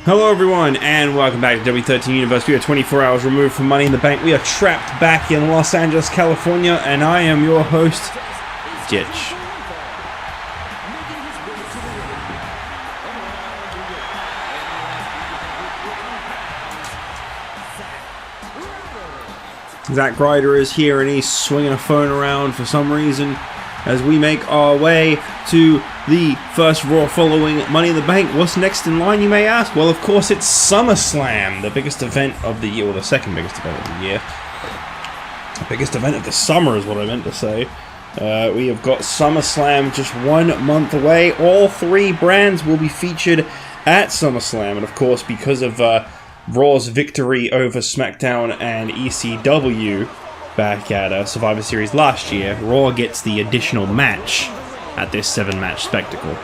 Hello everyone, and welcome back to W13 Universe. We are 24 hours removed from Money in the Bank. We are trapped back in Los Angeles, California, and I am your host, Ditch. Zack Ryder is here and he's swinging a phone around for some reason as we make our way to the first Raw following Money in the Bank. What's next in line, you may ask? Well, of course, it's SummerSlam, the biggest event of the year, or the second biggest event of the year. The biggest event of the summer is what I meant to say. We have got SummerSlam just 1 month away. All three brands will be featured at SummerSlam, and of course, because of Raw's victory over SmackDown and ECW back at Survivor Series last year, Raw gets the additional match at this 7-match spectacle.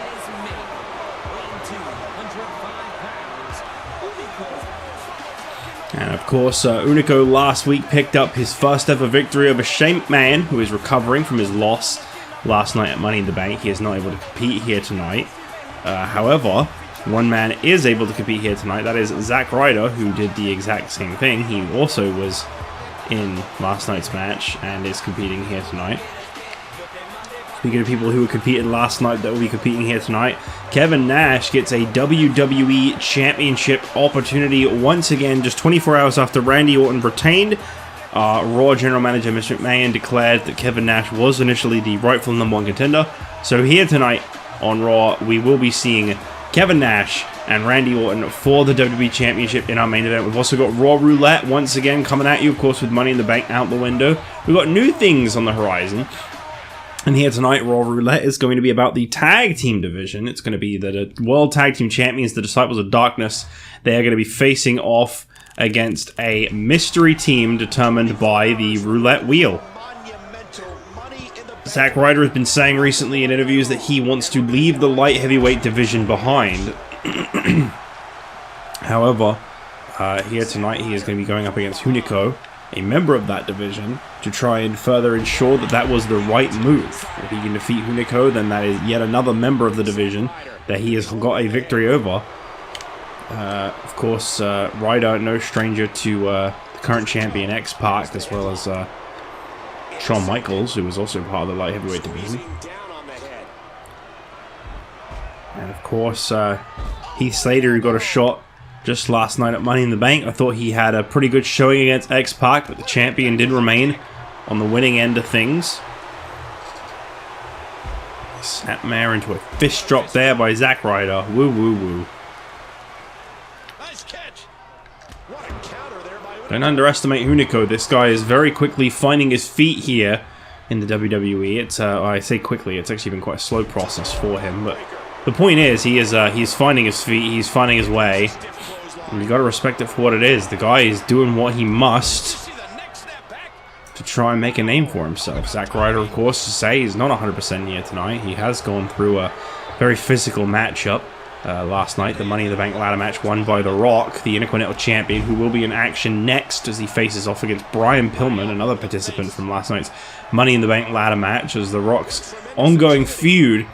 And of course, Hunico last week picked up his first ever victory over Shane McMahon, who is recovering from his loss last night at Money in the Bank. He is not able to compete here tonight. However, one man is able to compete here tonight. That is Zack Ryder, who did the exact same thing. He also was in last night's match and is competing here tonight. Speaking of people who competed last night that will be competing here tonight, Kevin Nash gets a WWE Championship opportunity once again, just 24 hours after Randy Orton retained. Raw General Manager Mr. McMahon declared that Kevin Nash was initially the rightful #1 contender. So here tonight on Raw, we will be seeing Kevin Nash and Randy Orton for the WWE Championship in our main event. We've also got Raw Roulette once again coming at you, of course, with Money in the Bank out the window. We've got new things on the horizon. And here tonight, Raw Roulette is going to be about the tag team division. It's going to be the World Tag Team Champions, the Disciples of Darkness. They are going to be facing off against a mystery team determined by the roulette wheel. Zack Ryder has been saying recently in interviews that he wants to leave the light heavyweight division behind. However, here tonight he is going to be going up against Hunico, a member of that division, to try and further ensure that that was the right move. If he can defeat Hunico, then that is yet another member of the division that he has got a victory over. Of course, Ryder, no stranger to the current champion X-Pac, as well as Shawn Michaels, who was also part of the light heavyweight division. And of course, Heath Slater, who got a shot just last night at Money in the Bank. I thought he had a pretty good showing against X-Pac, but the champion did remain on the winning end of things. Snapmare into a fist drop there by Zack Ryder. Woo woo woo. Don't underestimate Hunico. This guy is very quickly finding his feet here in the WWE. It's I say quickly, it's actually been quite a slow process for him, but the point is, he's finding his feet, he's finding his way, and you got to respect it for what it is. The guy is doing what he must to try and make a name for himself. Zack Ryder, of course, to say he's not 100% here tonight. He has gone through a very physical matchup last night, the Money in the Bank ladder match won by The Rock, the Intercontinental Champion, who will be in action next as he faces off against Brian Pillman, another participant from last night's Money in the Bank ladder match, as The Rock's ongoing feud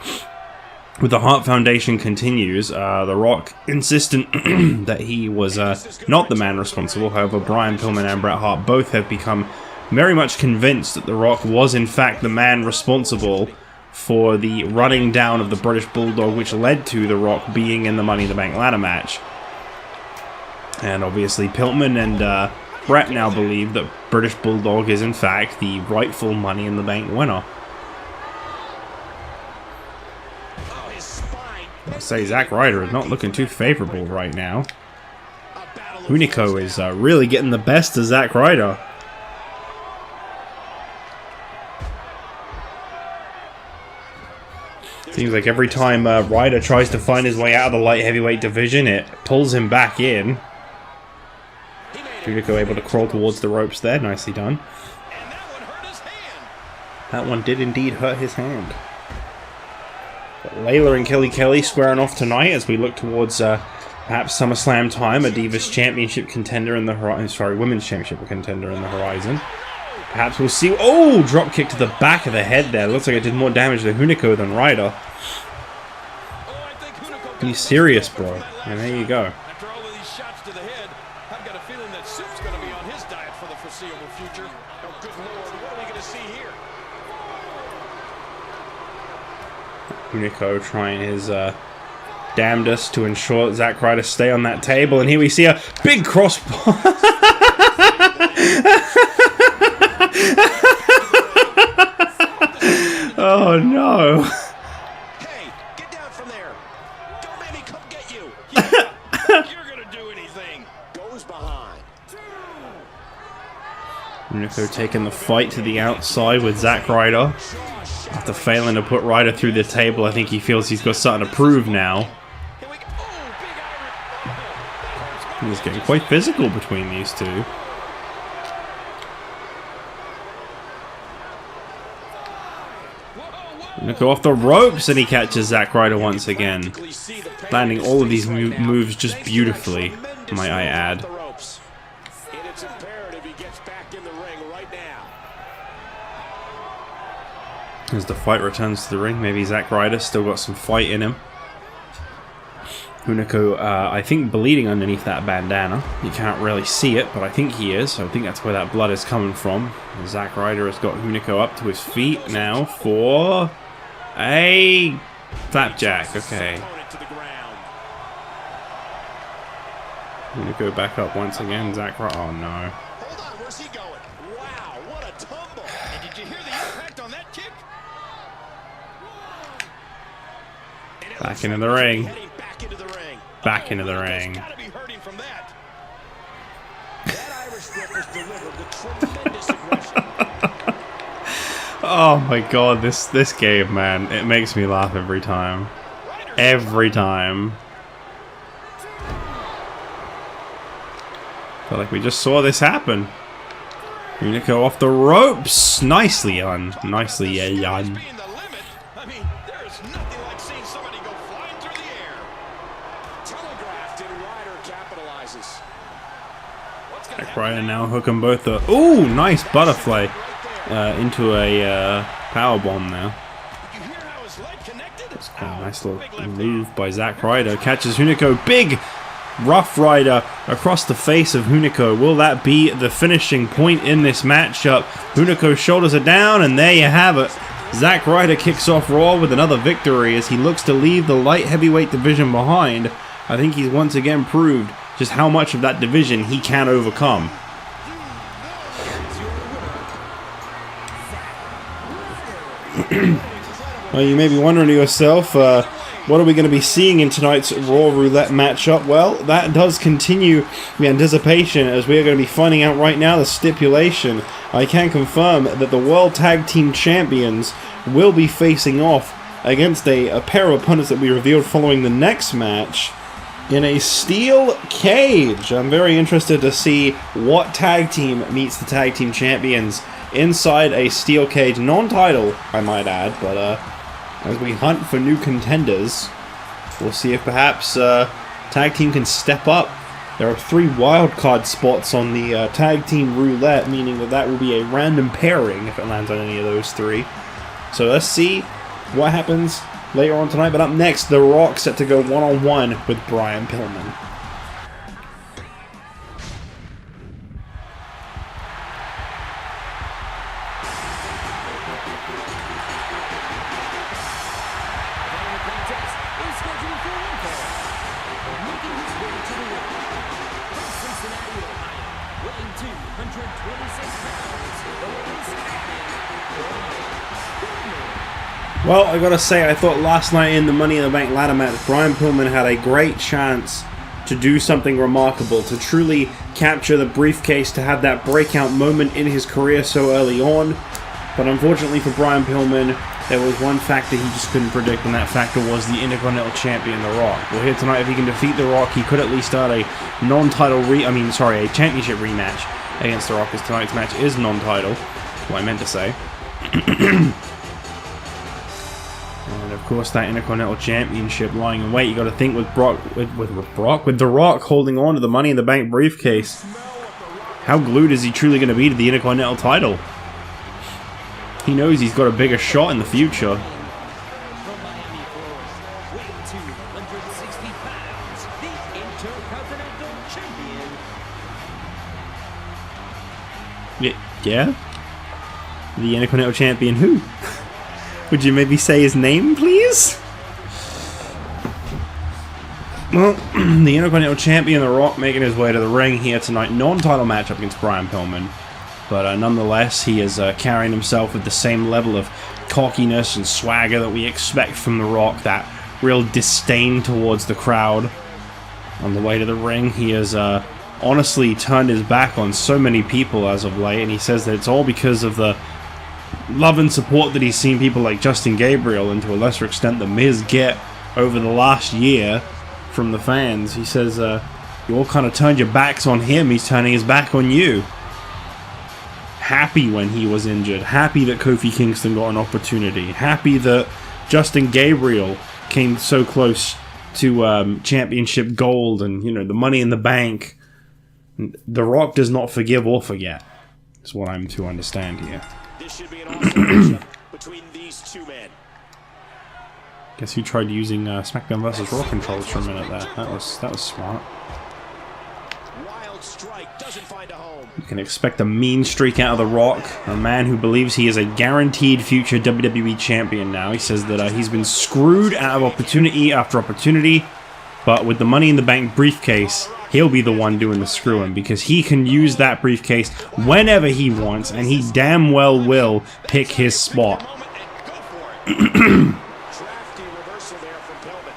with the Hart Foundation continues. The Rock insistent that he was not the man responsible. However, Brian Pillman and Bret Hart both have become very much convinced that The Rock was in fact the man responsible for the running down of the British Bulldog, which led to The Rock being in the Money in the Bank ladder match. And obviously Pillman and Bret now believe that British Bulldog is in fact the rightful Money in the Bank winner. I'll say Zack Ryder is not looking too favorable right now. Hunico is really getting the best of Zack Ryder. Seems like every time Ryder tries to find his way out of the light heavyweight division, it pulls him back in. Hunico able to crawl towards the ropes there. Nicely done. That one did indeed hurt his hand. But Layla and Kelly squaring off tonight as we look towards perhaps SummerSlam time, a Divas Championship contender in the horizon. Sorry, Women's Championship contender in the horizon. Perhaps we'll see. Oh, drop kick to the back of the head there. Looks like it did more damage to Hunico than Ryder. Be serious, bro. And there you go. future. Oh, good Lord, what are we going to see here? Hunico trying his damnedest to ensure that Zack Ryder stay on that table, and here we see a big crossbar. Oh no! Hey, get down from there! Don't make me come get you! You're gonna do anything! Goes behind. Hunico taking the fight to the outside with Zack Ryder. After failing to put Ryder through the table, I think he feels he's got something to prove now. It's getting quite physical between these two. Hunico off the ropes, and he catches Zack Ryder once again. Landing all of these moves just beautifully, might I add. As the fight returns to the ring, maybe Zack Ryder still got some fight in him. Hunico, I think, bleeding underneath that bandana. You can't really see it, but I think he is. So I think that's where that blood is coming from. And Zack Ryder has got Hunico up to his feet now for a flapjack. Okay. Hunico back up once again. Zack Ryder. Oh no. Hold on, where's he going? Wow, what a tumble! And did you hear the impact on that kick? Back into the ring. Back into the ring. Oh my god, this game, man, it makes me laugh every time. Every time. Felt like we just saw this happen. Hunico off the ropes. Nicely done. Nicely done. Zack Ryder now hooking both the... Ooh, nice butterfly into a power bomb now. That's quite a nice little move by Zack Ryder. Catches Hunico. Big Rough Rider across the face of Hunico. Will that be the finishing point in this matchup? Hunico's shoulders are down, and there you have it. Zack Ryder kicks off Raw with another victory as he looks to leave the light heavyweight division behind. I think he's once again proved just how much of that division he can overcome. Well, you may be wondering to yourself, what are we going to be seeing in tonight's Raw Roulette matchup? Well, that does continue the anticipation as we are going to be finding out right now the stipulation. I can confirm that the World Tag Team Champions will be facing off against a pair of opponents that we revealed following the next match in a steel cage. I'm very interested to see what tag team meets the tag team champions inside a steel cage. Non-title, I might add, but as we hunt for new contenders, we'll see if perhaps tag team can step up. There are 3 wildcard spots on the tag team roulette, meaning that will be a random pairing if it lands on any of those 3. So let's see what happens later on tonight. But up next, The Rock set to go one-on-one with Brian Pillman. Well, I gotta say, I thought last night in the Money in the Bank ladder match, Brian Pillman had a great chance to do something remarkable, to truly capture the briefcase, to have that breakout moment in his career so early on. But unfortunately for Brian Pillman, there was one factor he just couldn't predict, and that factor was the Intercontinental Champion, The Rock. Well, here tonight, if he can defeat The Rock, he could at least start a a championship rematch against The Rock, as tonight's match is non-title. What I meant to say. And of course, that Intercontinental Championship lying in wait. You got to think with The Rock holding on to the Money in the Bank briefcase. How glued is he truly going to be to the Intercontinental title? He knows he's got a bigger shot in the future. Yeah? The Intercontinental Champion who? Would you maybe say his name, please? Well, the Intercontinental Champion, The Rock, making his way to the ring here tonight. Non-title matchup against Brian Pillman. But nonetheless, he is carrying himself with the same level of cockiness and swagger that we expect from The Rock. That real disdain towards the crowd. On the way to the ring, he has honestly turned his back on so many people as of late. And he says that it's all because of the love and support that he's seen people like Justin Gabriel, and to a lesser extent The Miz, get over the last year from the fans. He says you all kind of turned your backs on him, he's turning his back on you. Happy when he was injured, happy that Kofi Kingston got an opportunity, happy that Justin Gabriel came so close to championship gold and, you know, the Money in the Bank. The Rock does not forgive or forget, is what I'm to understand here. This should be an awesome matchup between these two men. Guess you tried using SmackDown vs. Raw controls for a minute there. That was smart. Wild strike doesn't find a home. You can expect a mean streak out of The Rock, a man who believes he is a guaranteed future WWE champion now. He says that he's been screwed out of opportunity after opportunity, but with the Money in the Bank briefcase, he'll be the one doing the screwing, because he can use that briefcase whenever he wants, and he damn well will pick his spot. Drafty reversal there from Pillman.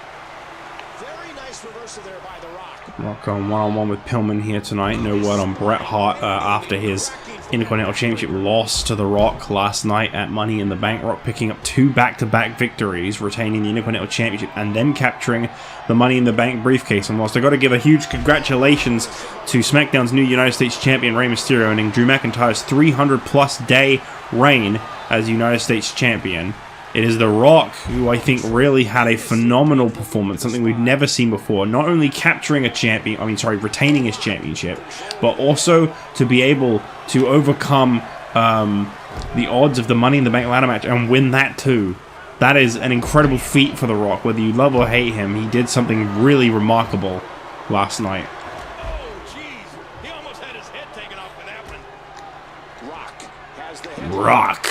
Very nice reversal there by The Rock. Rock going one-on-one with Pillman here tonight. No word on Bret Hart after his Intercontinental Championship loss to The Rock last night at Money in the Bank. Rock picking up 2 back-to-back victories, retaining the Intercontinental Championship and then capturing the Money in the Bank briefcase. And whilst I got to give a huge congratulations to SmackDown's new United States Champion Rey Mysterio, ending Drew McIntyre's 300-plus day reign as United States Champion, it is The Rock who I think really had a phenomenal performance, something we've never seen before. Not only capturing retaining his championship, but also to be able to overcome the odds of the Money in the Bank ladder match and win that too. That is an incredible feat for The Rock. Whether you love or hate him, he did something really remarkable last night. Oh, jeez. He almost had his head taken off with that one. Rock has the head. Rock.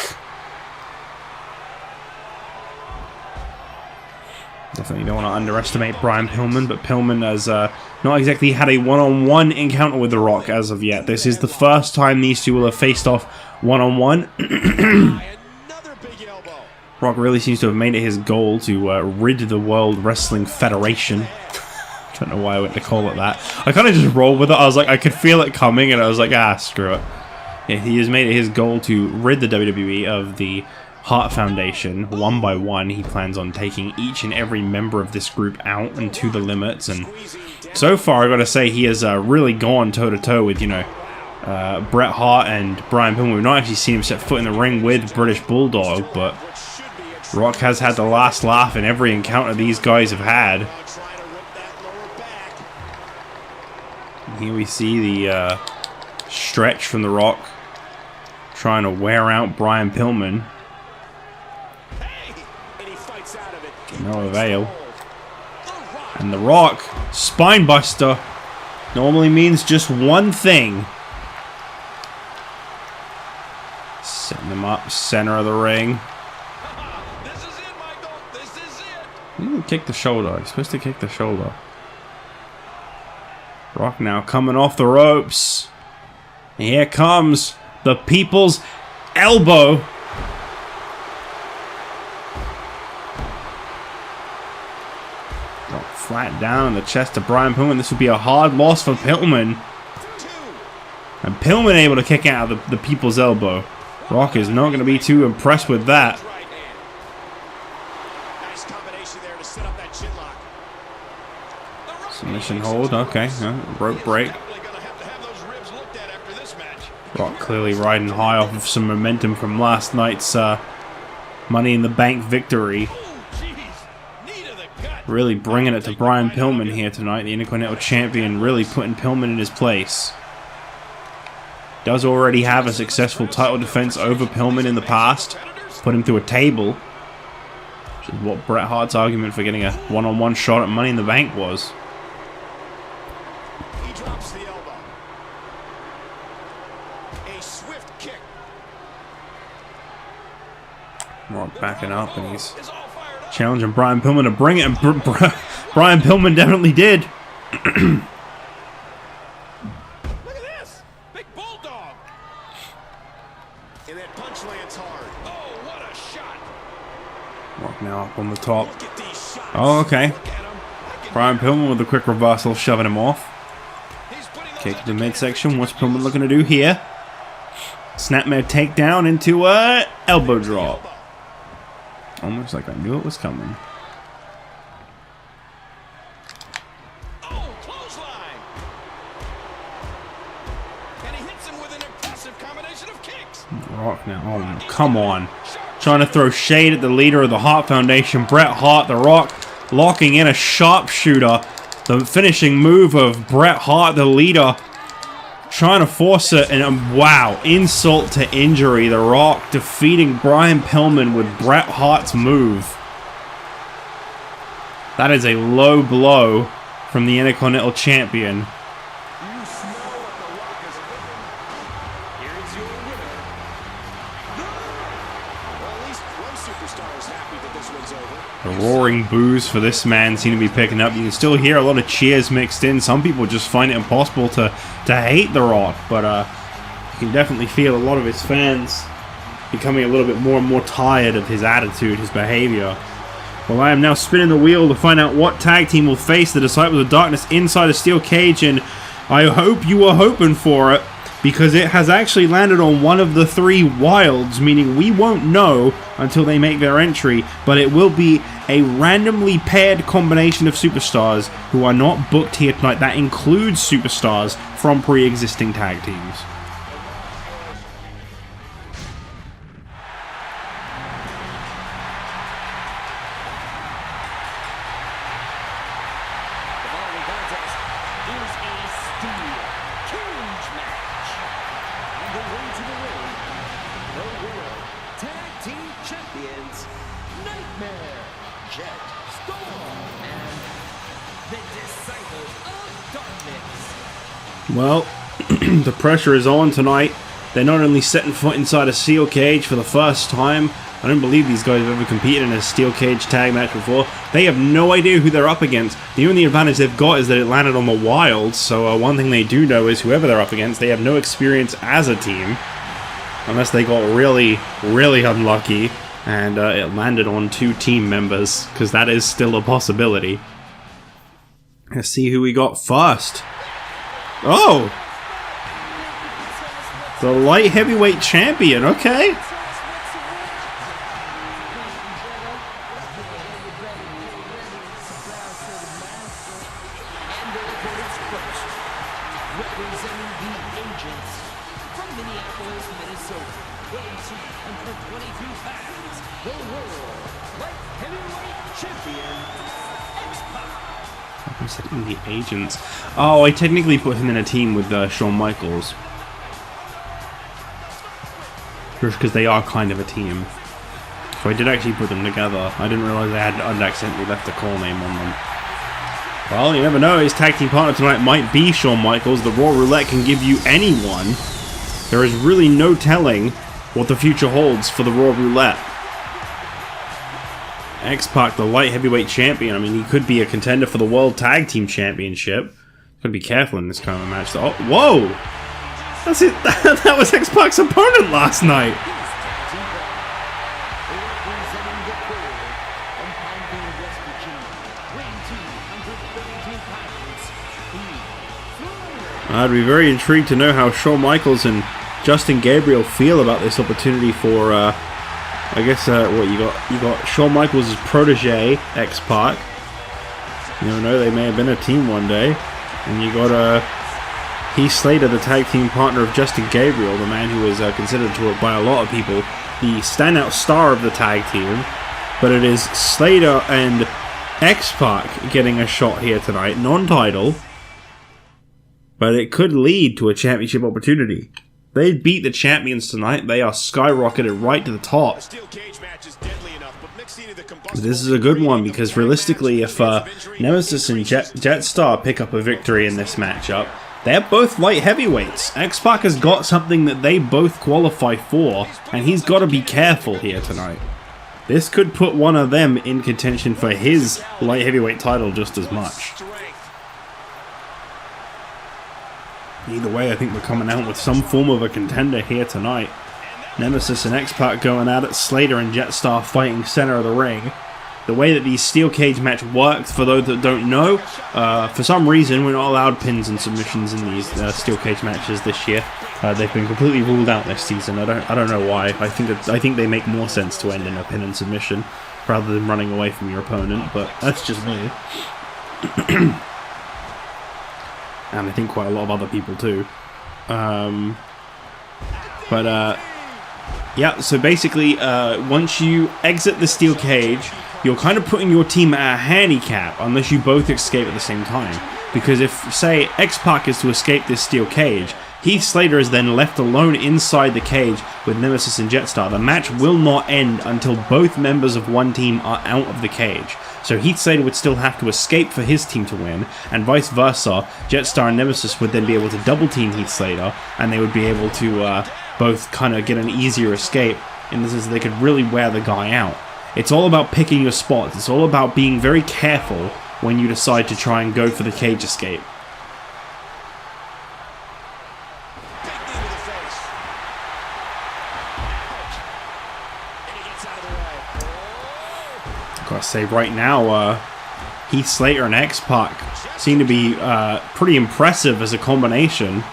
Definitely don't want to underestimate Brian Pillman, but Pillman has not exactly had a one-on-one encounter with The Rock as of yet. This is the first time these two will have faced off one-on-one. Another big elbow. Rock really seems to have made it his goal to rid the World Wrestling Federation. I don't know why I went to call it that. I kind of just rolled with it. I was like, I could feel it coming, and I was like, screw it. Yeah, he has made it his goal to rid the WWE of the Hart Foundation. One by one, he plans on taking each and every member of this group out and to the limits. And so far, I got to say, he has really gone toe-to-toe with, you know, Bret Hart and Brian Pillman. We've not actually seen him set foot in the ring with British Bulldog, but Rock has had the last laugh in every encounter these guys have had. Here we see the stretch from The Rock, trying to wear out Brian Pillman. No avail. And The Rock, spinebuster, normally means just one thing. Setting them up, center of the ring. This is it, Michael. This is it. He didn't kick the shoulder. He's supposed to kick the shoulder. Rock now coming off the ropes. And here comes the People's Elbow. Flat down in the chest of Brian Pillman. This would be a hard loss for Pillman. And Pillman able to kick out of the People's Elbow. Rock is not going to be too impressed with that. Nice combination there to set up that chin lock. Submission hold. Okay. Rope break. Rock clearly riding high off of some momentum from last night's Money in the Bank victory. Really bringing it to Brian Pillman here tonight. The Intercontinental Champion really putting Pillman in his place. Does already have a successful title defense over Pillman in the past. Put him through a table. Which is what Bret Hart's argument for getting a one-on-one shot at Money in the Bank was. He drops the elbow. A swift Rock backing up, and he's challenging Brian Pillman to bring it, and Brian Pillman definitely did. Look at this! Big bulldog! And that punch lands hard. Oh, what a shot! Rock now up on the top. Look at these shots. Oh, okay. Look at him. Brian Pillman with a quick reversal, shoving him off. He's putting those Kick to the underhanded midsection. What's kicks in Pillman his looking to do here? Snapmare takedown into a elbow drop. elbow. Almost like I knew it was coming. Oh, clothesline! And he hits him with an impressive combination of kicks. Rock now. Oh, come on. Trying to throw shade at the leader of the Hart Foundation, Bret Hart. The Rock locking in a sharpshooter. The finishing move of Bret Hart, the leader. Trying to force it, and wow, insult to injury. The Rock defeating Brian Pillman with Bret Hart's move. That is a low blow from the Intercontinental Champion. You smell what the Rock is cooking. Here's your winner. Well, at least one superstar is happy that this one's over. The roaring boos for this man seem to be picking up. You can still hear a lot of cheers mixed in. Some people just find it impossible to hate The Rock, but you can definitely feel a lot of his fans becoming a little bit more and more tired of his attitude, his behavior. Well, I am now spinning the wheel to find out what tag team will face the Disciples of Darkness inside a steel cage, and I hope you are hoping for it, because it has actually landed on one of the three Wilds, meaning we won't know until they make their entry, but it will be a randomly paired combination of superstars who are not booked here tonight. That includes superstars from pre-existing tag teams. The following contest is a steel cage match. On the way to the ring, the World Tag Team Champions, Nightmare, Jet, Storm, and the Disciples of Darkness. Well, the pressure is on tonight. They're not only setting foot inside a steel cage for the first time. I don't believe these guys have ever competed in a steel cage tag match before. They have no idea who they're up against. The only advantage they've got is that it landed on the Wilds, so one thing they do know is whoever they're up against, they have no experience as a team. Unless they got really, really unlucky and it landed on two team members, because that is still a possibility. Let's see who we got first. Oh! The light heavyweight champion, okay. Representing the Agents from Minneapolis, Minnesota, weighing 222 pounds, the World Light Heavyweight Champion, X-Pac. Representing the Agents. Oh, I technically put him in a team with Shawn Michaels. Just because they are kind of a team. So I did actually put them together. I didn't realize I'd accidentally left a call name on them. Well, you never know. His tag team partner tonight might be Shawn Michaels. The Raw Roulette can give you anyone. There is really no telling what the future holds for the Raw Roulette. X-Pac, the light heavyweight champion. I mean, he could be a contender for the World Tag Team Championship. Gotta be careful in this kind of match. Oh, whoa! That's it. That was X-Pac's opponent last night. I'd be very intrigued to know how Shawn Michaels and Justin Gabriel feel about this opportunity for, I guess, what you got Shawn Michaels' protege, X-Pac. You never know, they may have been a team one day. And you got Heath Slater, the tag team partner of Justin Gabriel, the man who is considered by a lot of people the standout star of the tag team. But it is Slater and X-Pac getting a shot here tonight, non-title. But it could lead to a championship opportunity. They beat the champions tonight. They are skyrocketed right to the top. This is a good one because realistically, if Nemesis and Jetstar pick up a victory in this matchup, they're both light heavyweights. X-Pac has got something that they both qualify for, and he's got to be careful here tonight. This could put one of them in contention for his light heavyweight title just as much. Either way, I think we're coming out with some form of a contender here tonight. Nemesis and X-Pac going at it, Slater and Jetstar fighting center of the ring. The way that these steel cage match works, for those that don't know, for some reason we're not allowed pins and submissions in these steel cage matches this year. They've been completely ruled out this season. I don't know why. I think they make more sense to end in a pin and submission rather than running away from your opponent, but that's just me. And I think quite a lot of other people too. Yeah, so basically, once you exit the steel cage, you're kind of putting your team at a handicap unless you both escape at the same time. Because if, say, X-Pac is to escape this steel cage, Heath Slater is then left alone inside the cage with Nemesis and Jetstar. The match will not end until both members of one team are out of the cage. So Heath Slater would still have to escape for his team to win, and vice versa. Jetstar and Nemesis would then be able to double team Heath Slater, and they would be able to both kind of get an easier escape, in the sense that they could really wear the guy out. It's all about picking your spots. It's all about being very careful when you decide to try and go for the cage escape. Gotta say, right now, Heath Slater and X-Pac seem to be pretty impressive as a combination.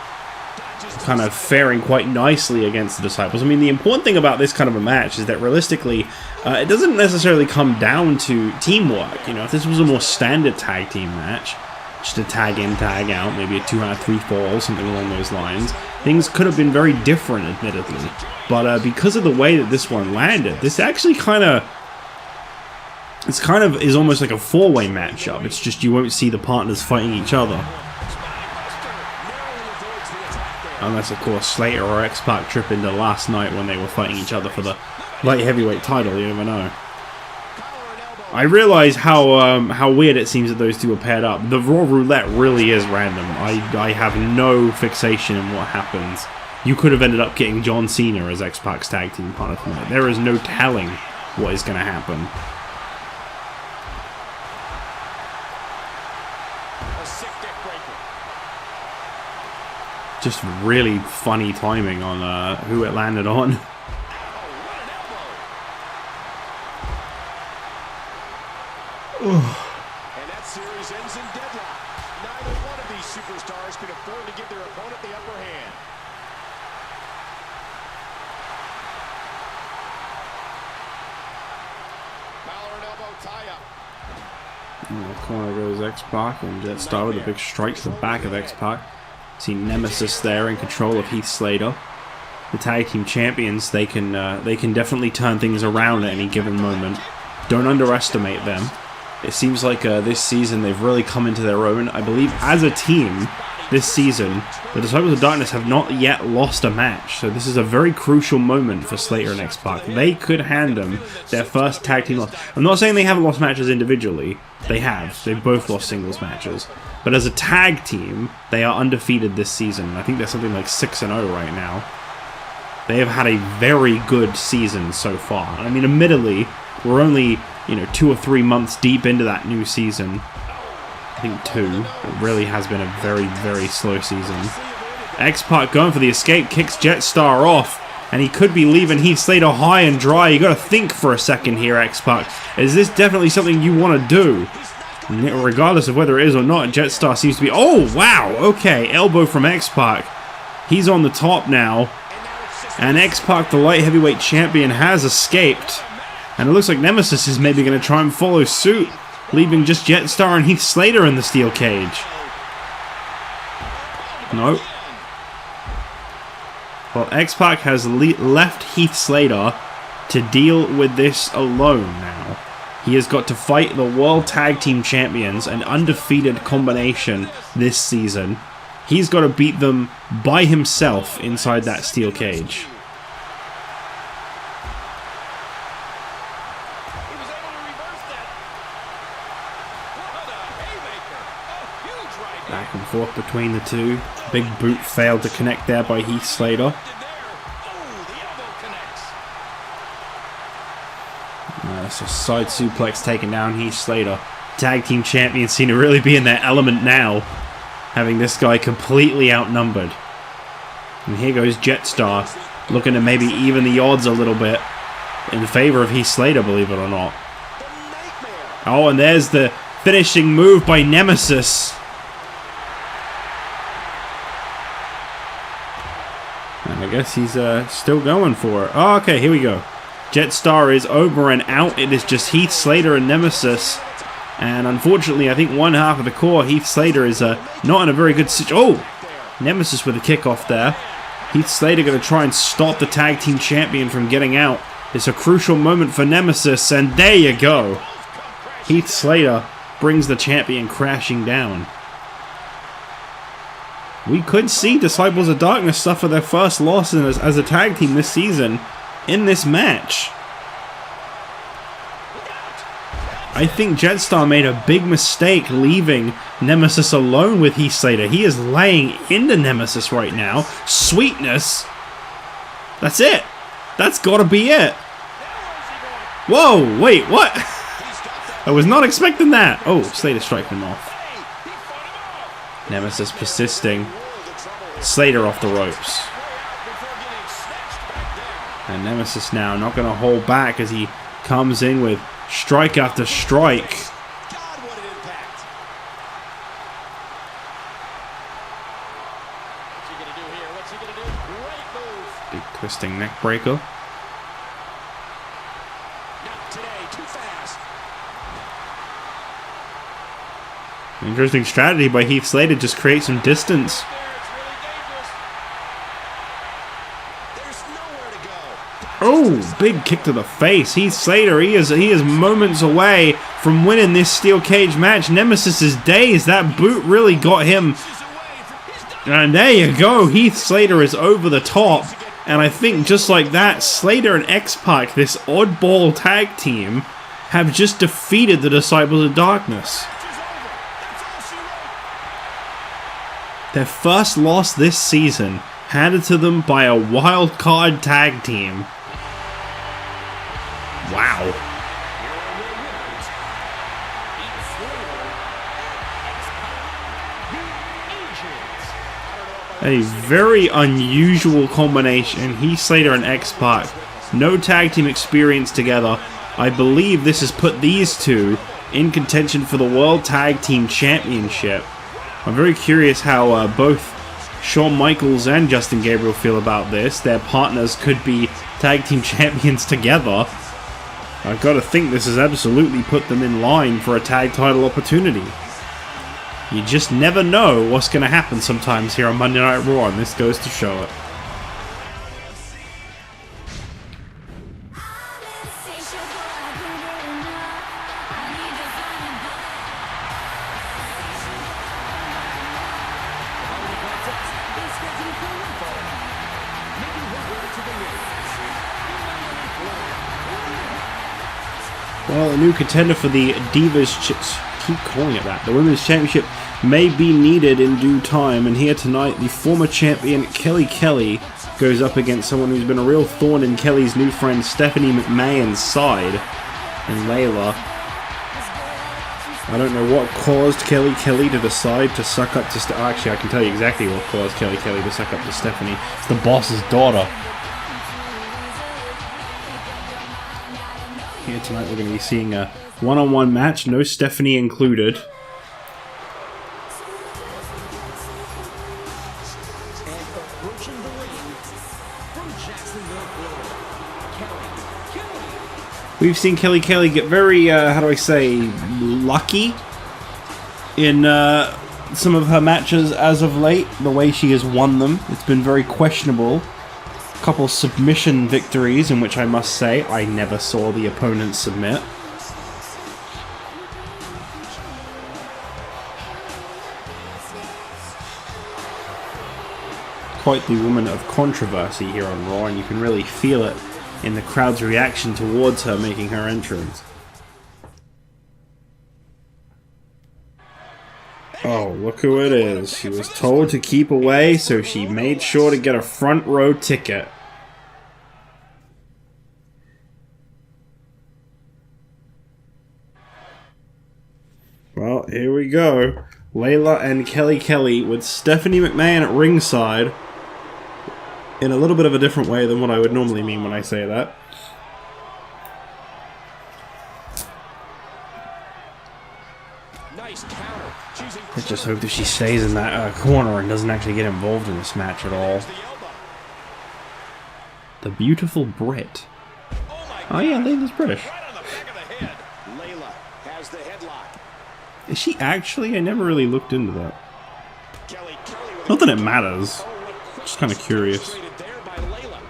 Kind of faring quite nicely against the Disciples. I mean, the important thing about this kind of a match is that realistically, it doesn't necessarily come down to teamwork. You know, if this was a more standard tag team match, just a tag in, tag out, maybe a 2 out of 3 fall, something along those lines, things could have been very different, admittedly. But because of the way that this one landed, this actually kind of is almost like a 4-way matchup. It's just you won't see the partners fighting each other. Unless, of course, Slater or X-Pac trip into last night when they were fighting each other for the light heavyweight title. You never know. I realize how weird it seems that those two are paired up. The Raw Roulette really is random. I have no fixation in what happens. You could have ended up getting John Cena as X-Pac's tag team partner tonight. There is no telling what is going to happen. Just really funny timing on who it landed on. And that series ends in deadlock. Neither one of these superstars can afford to give their opponent the upper hand. Collar and elbow tie-up. In the corner goes X-Pac, and Jetstar with a big strike to the back of X-Pac. See Nemesis there in control of Heath Slater. The tag team champions, they can definitely turn things around at any given moment. Don't underestimate them. It seems like this season they've really come into their own. I believe as a team this season, the Disciples of Darkness have not yet lost a match. So this is a very crucial moment for Slater and X-Pac. They could hand them their first tag team loss. I'm not saying they haven't lost matches individually. They have. They've both lost singles matches. But as a tag team, they are undefeated this season. I think they're something like 6-0 right now. They have had a very good season so far. I mean, admittedly, we're only, 2 or 3 months deep into that new season. I think 2. It really has been a very, very slow season. X-Pac going for the escape, kicks Jetstar off, and he could be leaving Heath Slater high and dry. You gotta think for a second here, X-Pac. Is this definitely something you want to do? Regardless of whether it is or not, Jetstar seems to be... Oh, wow! Okay, elbow from X-Pac. He's on the top now. And X-Pac, the light heavyweight champion, has escaped. And it looks like Nemesis is maybe going to try and follow suit, leaving just Jetstar and Heath Slater in the steel cage. Nope. Well, X-Pac has left Heath Slater to deal with this alone now. He has got to fight the World Tag Team Champions, an undefeated combination this season. He's got to beat them by himself inside that steel cage. Back and forth between the two. Big boot failed to connect there by Heath Slater. That's a side suplex taken down Heath Slater. Tag team champions seem to really be in their element now, having this guy completely outnumbered. And here goes Jetstar, looking to maybe even the odds a little bit in favor of Heath Slater, believe it or not. Oh, and there's the finishing move by Nemesis. And I guess he's still going for it. Oh, okay, here we go. Jetstar is over and out. It is just Heath Slater and Nemesis. And unfortunately, I think one half of the core, Heath Slater, is not in a very good situation. Oh! Nemesis with a kickoff there. Heath Slater going to try and stop the tag team champion from getting out. It's a crucial moment for Nemesis, and there you go. Heath Slater brings the champion crashing down. We could see Disciples of Darkness suffer their first loss as a tag team this season in this match. I think Jetstar made a big mistake leaving Nemesis alone with Heath Slater. He is laying into Nemesis right now. Sweetness. That's it. That's got to be it. Whoa, wait, what? I was not expecting that. Oh, Slater striking him off. Nemesis persisting. Slater off the ropes. And Nemesis now not going to hold back as he comes in with strike after strike. Big twisting neck breaker. Interesting strategy by Heath Slater, just create some distance. Oh, big kick to the face. Heath Slater, he is moments away from winning this steel cage match. Nemesis is dazed. That boot really got him. And there you go. Heath Slater is over the top. And I think just like that, Slater and X-Pac, this oddball tag team, have just defeated the Disciples of Darkness. Their first loss this season, handed to them by a wild card tag team. Wow. A very unusual combination. Heath Slater and X-Pac. No tag team experience together. I believe this has put these two in contention for the World Tag Team Championship. I'm very curious how both Shawn Michaels and Justin Gabriel feel about this. Their partners could be tag team champions together. I've got to think this has absolutely put them in line for a tag title opportunity. You just never know what's going to happen sometimes here on Monday Night Raw, and this goes to show it. Well, a new contender for the keep calling it that. The Women's Championship may be needed in due time, and here tonight, the former champion Kelly Kelly goes up against someone who's been a real thorn in Kelly's new friend Stephanie McMahon's side, and Layla. I don't know what caused Kelly Kelly to decide to suck up to actually, I can tell you exactly what caused Kelly Kelly to suck up to Stephanie. It's the boss's daughter. Here tonight we're going to be seeing a one-on-one match, no Stephanie included. We've seen Kelly Kelly get very, how do I say, lucky in some of her matches as of late. The way she has won them, it's been very questionable. Couple submission victories in which I must say I never saw the opponent submit. Quite the woman of controversy here on Raw, and you can really feel it in the crowd's reaction towards her making her entrance. Oh, look who it is. She was told to keep away, so she made sure to get a front row ticket. Well, here we go. Layla and Kelly with Stephanie McMahon at ringside. In a little bit of a different way than what I would normally mean when I say that. Nice counter. She's I just hope that she stays in that corner and doesn't actually get involved in this match at all. the elbow. The beautiful Brit. Oh yeah, Layla's British. Right on the back of the head. Layla has the headlock. Is she actually? I never really looked into that. Kelly with Not that it matters. Oh, what quick Just kind of curious. illustrated there by Layla.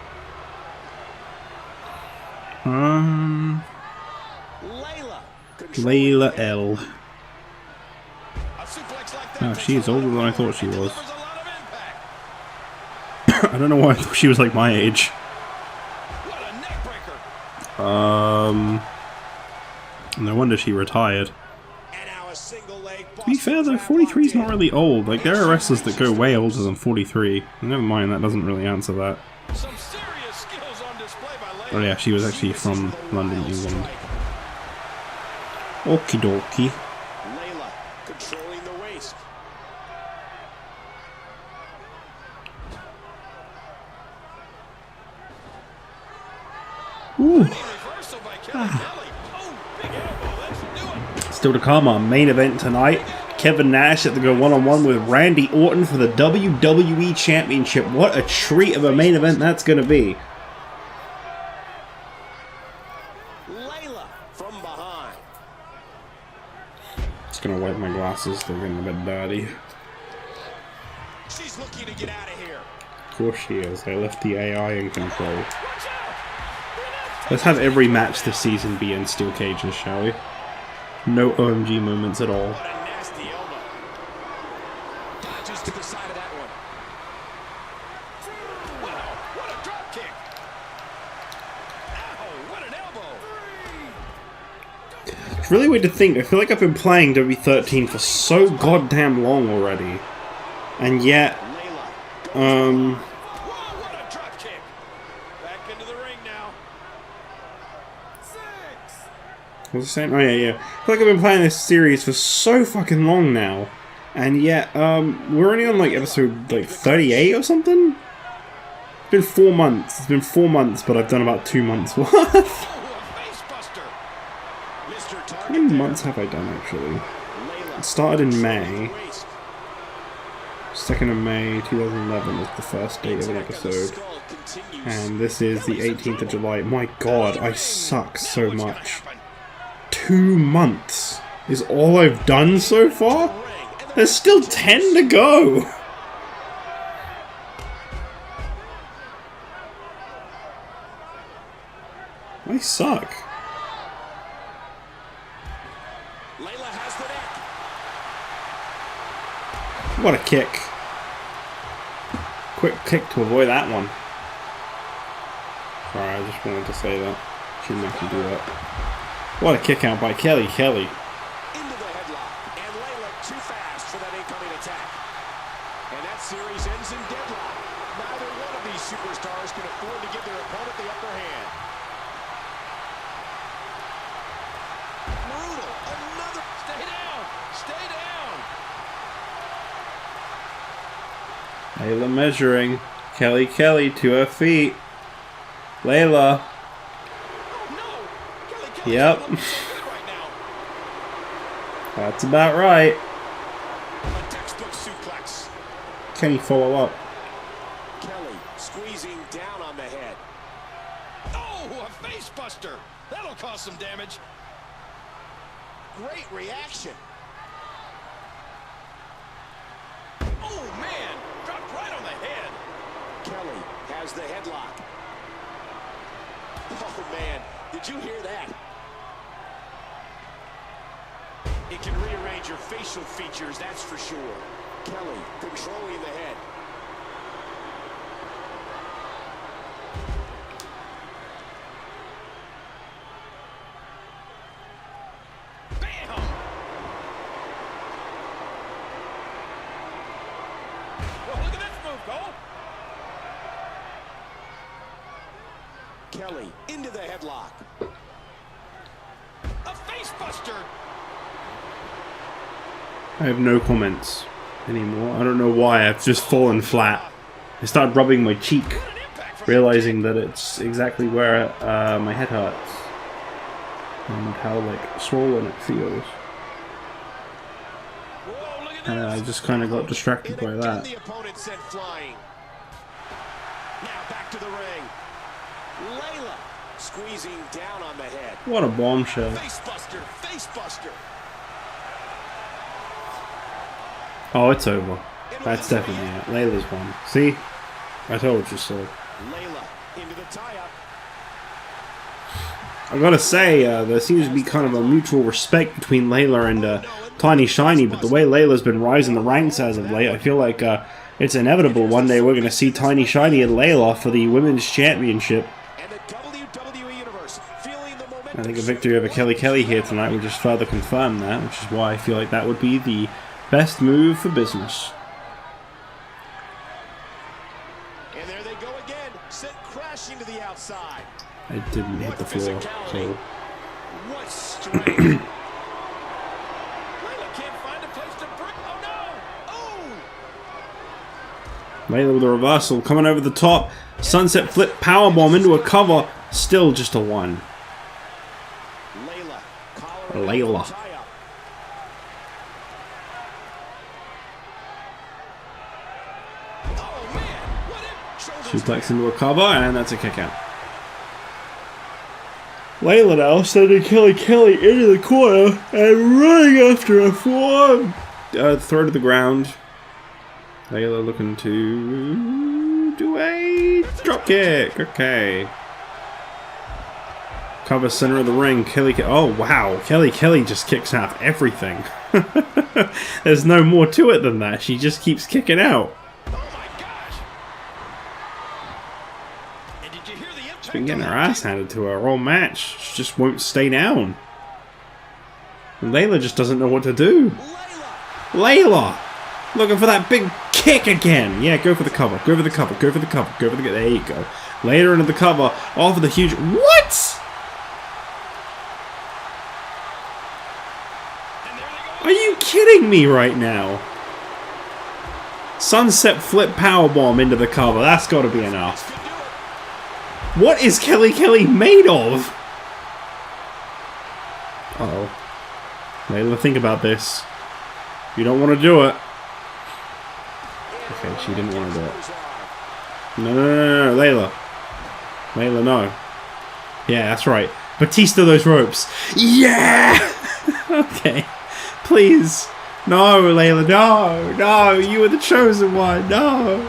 Layla L. A suplex like that Oh, she is older than I thought she was. delivers a lot of impact. I don't know why I thought she was like my age. What a neck breaker. No wonder she retired. And now a single leg. To be fair though, 43 is not really old. Like, there are wrestlers that go way older than 43. Never mind, that doesn't really answer that. Some serious skills on display by Layla. Oh yeah, she was actually from London, England. Okie dokie. Layla controlling the waist. Ooh. Reversal by Kelly. Oh, big elbow. That should do it. Still to come, our main event tonight. Kevin Nash had to go one-on-one with Randy Orton for the WWE Championship. What a treat of a main event that's going to be. Layla from behind. Just going to wipe my glasses, they're getting a bit dirty. She's looking to get out of here. Of course she is, I left the AI in control. Watch out. Let's have every match this season be in steel cages, shall we? No OMG moments at all. What a nasty elbow. Just to the side of that one. Wow, what a drop kick. Ow, what an elbow. It's really weird to think. I feel like I've been playing W13 for so goddamn long already. And yet, Layla. Whoa, what a drop kick. Back into the ring now. what was I saying? Oh yeah. I feel like I've been playing this series for so fucking long now. And yet, we're only on like episode like 38 or something? It's been 4 months. It's been 4 months, but I've done about 2 months worth. Oh, a face buster. Mr. How Target many there. months have I done actually? Layla It started in controlling May. the waist. 2nd of May 2011 is the first date of an Attack of the episode. skull continues. And this is the 18th of July. My god, I suck so What's gonna much. happen? 2 months is all I've done so far? Ring, and the There's still 10 to go! I suck. Layla has the neck. What a kick. Quick kick to avoid that one. Sorry, I just wanted to say that. Shouldn't actually do that. What a kick out by Kelly. Into the headlock. And Layla too fast for that incoming attack. And that series ends in deadlock. Neither one of these superstars can afford to give their opponent the upper hand. Brutal. Another. Stay down. Stay down. Layla measuring. Kelly to her feet. Layla. Oh, no. Kelly's Yep. looking so good right now. That's about right. A textbook suplex. Can he follow up? Kelly squeezing down on the head. Oh, a face buster. That'll cause some damage. Great reaction. Oh, man. Dropped right on the head. Kelly has the headlock. Oh, man. Did you hear that? It can rearrange your facial features, that's for sure. Kelly controlling the head. Bam! Well, look at this move, Cole. Kelly into the headlock. A face buster. I have no comments anymore. I don't know why. I've just fallen flat. I started rubbing my cheek, realizing that it's exactly where my head hurts and how like swollen it feels. And I just kind of got distracted by that. The opponent sent flying. Now back to the ring. Layla squeezing down on the head. What a bombshell. Facebuster, facebuster. Oh, it's over. That's definitely it. Layla's won. See? I told you so. Layla into the tie-up. I gotta say, there seems to be kind of a mutual respect between Layla and Tiny Shiny, but the way Layla's been rising the ranks as of late, I feel like it's inevitable one day we're gonna see Tiny Shiny and Layla for the Women's Championship. And the WWE Universe feeling the momentum. I think a victory over Kelly here tonight would just further confirm that, which is why I feel like that would be the best move for business. And there they go again, sent crashing to the outside. I didn't hit the floor, so... What strength. Layla can't find a place to break. Oh no! Oh! Layla with a reversal, coming over the top. Sunset flip powerbomb into a cover. Still just a 1. Layla. Suplex into a cover, and that's a kick out. Layla now sending Kelly into the corner and running after a forearm. Throw to the ground. Layla looking to do a drop kick. Okay. Cover center of the ring. Oh wow, Kelly just kicks out everything. There's no more to it than that. She just keeps kicking out. She's been getting her ass handed to her all match. She just won't stay down. And Layla just doesn't know what to do. Layla! Looking for that big kick again. Yeah, go for the cover. Go for the cover. Go for the cover. Go for the... There you go. Later into the cover. Off of the huge... What?! Are you kidding me right now? Sunset flip powerbomb into the cover. That's got to be enough. What is Kelly made of? Uh-oh. Layla, think about this. You don't want to do it. Okay, she didn't want to do it. No, Layla. Layla, no. Yeah, that's right. Batista those ropes. Yeah! Okay. Please. No, Layla, no. You were the chosen one. No.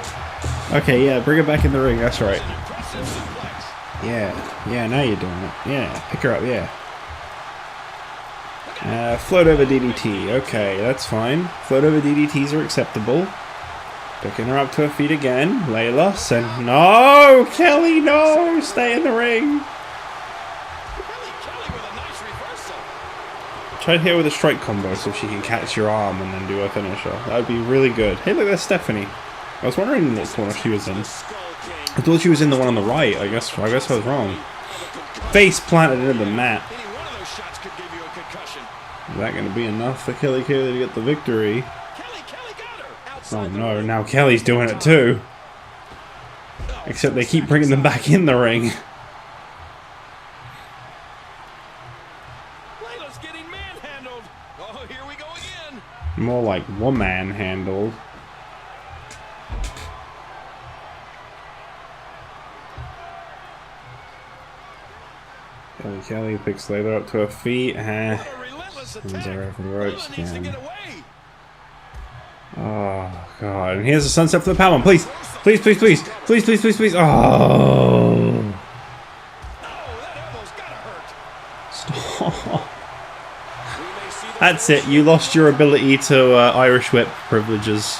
Okay, yeah, bring her back in the ring. That's right. Yeah, now you're doing it. Yeah, pick her up, yeah. Float over DDT. Okay, that's fine. Float over DDTs are acceptable. Picking her up to her feet again. Layla, send... No! Kelly, no! Stay in the ring! Try to hit her with a strike combo so she can catch your arm and then do a finisher. That would be really good. Hey, look, there's Stephanie. I was wondering what corner she was in. I thought she was in the one on the right. I guess I was wrong. Face planted into the mat. Is that going to be enough for Kelly to get the victory? Oh no, now Kelly's doing it too. Except they keep bringing them back in the ring. More like woman handled. Kelly picks Layla up to her feet. And there over the ropes again. Oh god. And here's a sunset for the power. Please. Oh. Stop. That's it. You lost your ability to Irish whip privileges.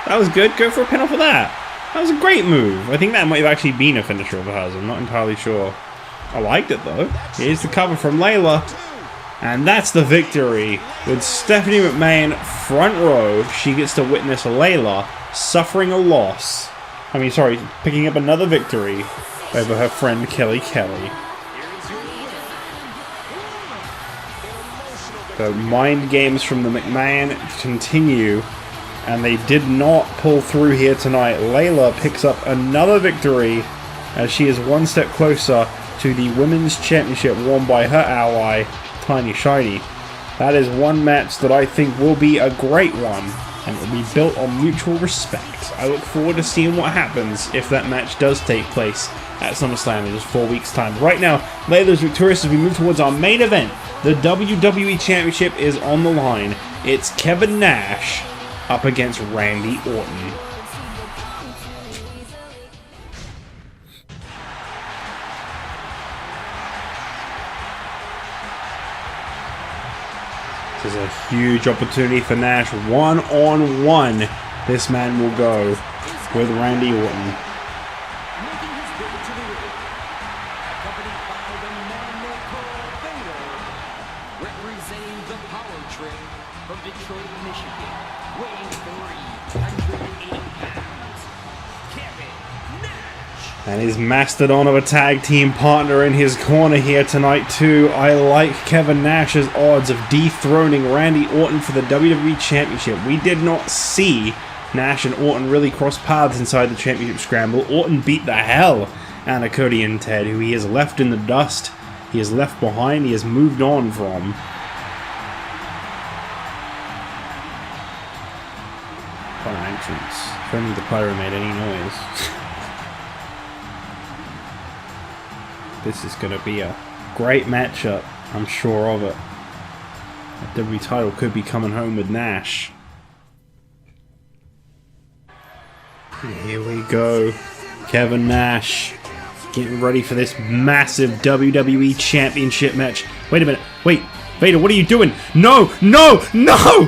That was good. Go for a pin off of that. That was a great move. I think that might have actually been a finisher of hers. I'm not entirely sure. I liked it though. Here's the cover from Layla. And that's the victory. With Stephanie McMahon front row, she gets to witness Layla suffering a loss. Picking up another victory over her friend Kelly. The mind games from the McMahon continue, and they did not pull through here tonight. Layla picks up another victory as she is one step closer to the Women's Championship won by her ally, Tiny Shiny. That is one match that I think will be a great one, and it will be built on mutual respect. I look forward to seeing what happens if that match does take place at SummerSlam in just 4 weeks' time. Right now, Layla's victorious as we move towards our main event. The WWE Championship is on the line. It's Kevin Nash up against Randy Orton. This is a huge opportunity for Nash. One-on-one, this man will go with Randy Orton. Making his way to the ring, accompanied by the man they call Vader, representing the power trip from Detroit, Michigan, weighing 380 pounds, Kevin Nash. And his mastodon of a tag team partner in his corner here tonight too. I like Kevin Nash's odds of dethroning Randy Orton for the WWE Championship. We did not see Nash and Orton really cross paths inside the Championship Scramble. Orton beat the hell out of Cody and Ted, who he has left in the dust. He has left behind. He has moved on from. What an entrance. If only the pyro made any noise. This is going to be a great matchup. I'm sure of it. The WWE title could be coming home with Nash. Here we go. Kevin Nash getting ready for this massive WWE Championship match. Wait a minute. Wait. Vader, what are you doing? No! No! No!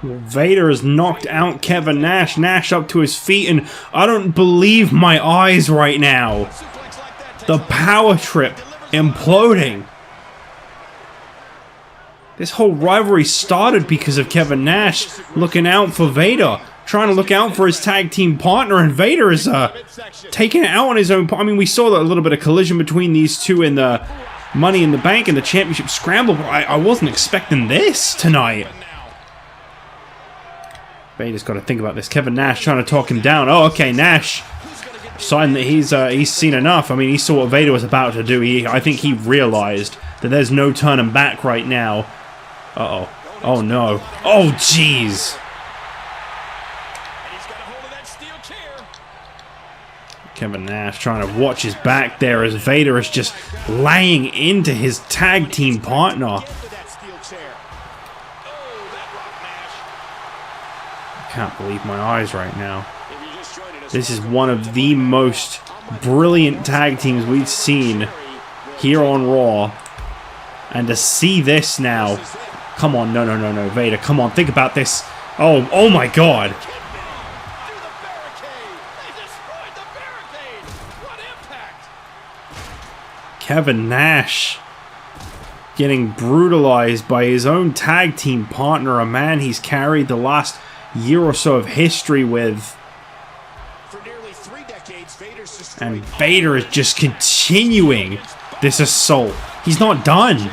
Vader has knocked out Kevin Nash. Nash up to his feet, and I don't believe my eyes right now. The power trip imploding. This whole rivalry started because of Kevin Nash looking out for Vader, trying to look out for his tag team partner, and Vader is taking it out on his own. I mean, we saw a little bit of collision between these two in the Money in the Bank and the Championship Scramble, but I wasn't expecting this tonight. Vader's got to think about this. Kevin Nash trying to talk him down. Oh, okay, Nash deciding that he's seen enough. I mean, he saw what Vader was about to do. I think he realized that there's no turning back right now. Uh-oh. Oh, no. Oh, jeez. Kevin Nash trying to watch his back there as Vader is just laying into his tag team partner. I can't believe my eyes right now. This is one of the most brilliant tag teams we've seen here on Raw. And to see this now... Come on, no, Vader, come on, think about this. Oh my God. Kevin Nash getting brutalized by his own tag team partner, a man he's carried the last year or so of history with. And Vader is just continuing this assault. He's not done.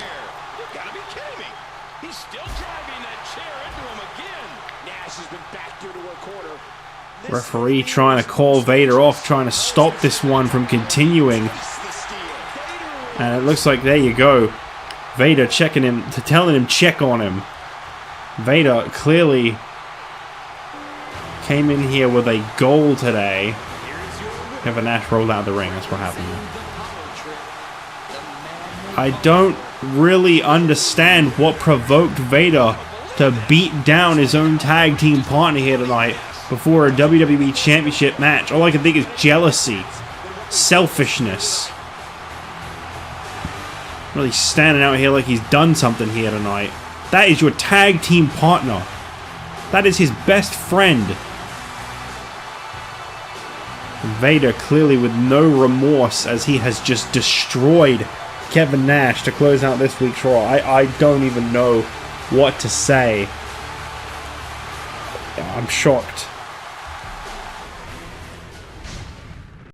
Referee trying to call Vader off, trying to stop this one from continuing. And it looks like, there you go. Vader checking him, telling him check on him. Vader clearly came in here with a goal today. Kevin Nash rolled out of the ring, that's what happened. I don't really understand what provoked Vader to beat down his own tag team partner here tonight before a WWE Championship match. All I can think is jealousy, selfishness. Really standing out here like he's done something here tonight. That is your tag team partner. That is his best friend. Vader clearly with no remorse as he has just destroyed Kevin Nash to close out this week's Raw. I don't even know what to say. I'm shocked.